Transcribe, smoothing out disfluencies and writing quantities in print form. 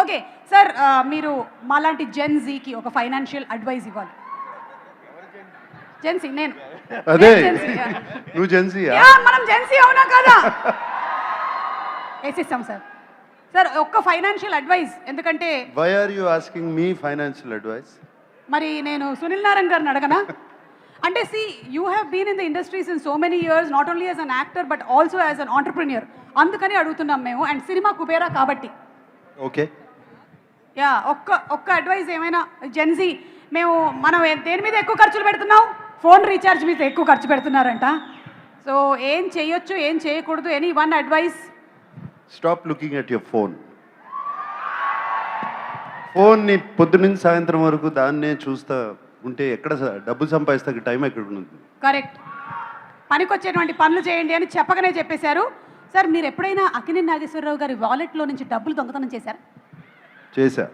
Okay sir, మీరు మాలాంటి జెన్జీకి ఒక ఫైనాన్షియల్ అడ్వైస్ ఇవ్వాలి. జెన్సీ నేను అదే జెన్సీ నువ్వు జెన్సీయా? మనం జెన్సీ అవునా కదా? వేసిస్తాం సార్. సార్ ఒక్క ఫైనాన్షియల్ అడ్వైస్, ఎందుకంటే why are you asking me financial advice? మరి నేను సునీల్ నారాయణ్ గారిని అడగనా? అంటే see you have been in the industries in so many years, not only as an actor but also as an entrepreneur. అందుకని అడుగుతున్నాం మేము, అండ్ సినిమా కుబేరా కాబట్టి. ఓకే, యా, ఒక్క అడ్వైస్ ఏమైనా. జెన్జీ మనం దేని మీద ఎక్కువ ఖర్చులు పెడుతున్నాం? ఫోన్ రీఛార్జ్ మీద ఎక్కువ ఖర్చు పెడుతున్నారంట. సో ఏం చేయొచ్చు, ఏం చేయకూడదు, any one advice? Stop looking at your phone. ఫోన్ని పొద్దునుంచి సాయంత్రం వరకు దాన్నే చూస్తా ఉంటే ఎక్కడ డబ్బు సంపాదిస్తే టైం ఎక్కడ ఉంటుంది? కరెక్ట్. పనికొచ్చేటువంటి పనులు చేయండి అని చెప్పగానే చెప్పేశారు. సార్ మీరు ఎప్పుడైనా అక్కినేని నాగేశ్వరరావు గారి వాలెట్లో నుంచి డబ్బులు దొంగతనం చేశారా? చేశా.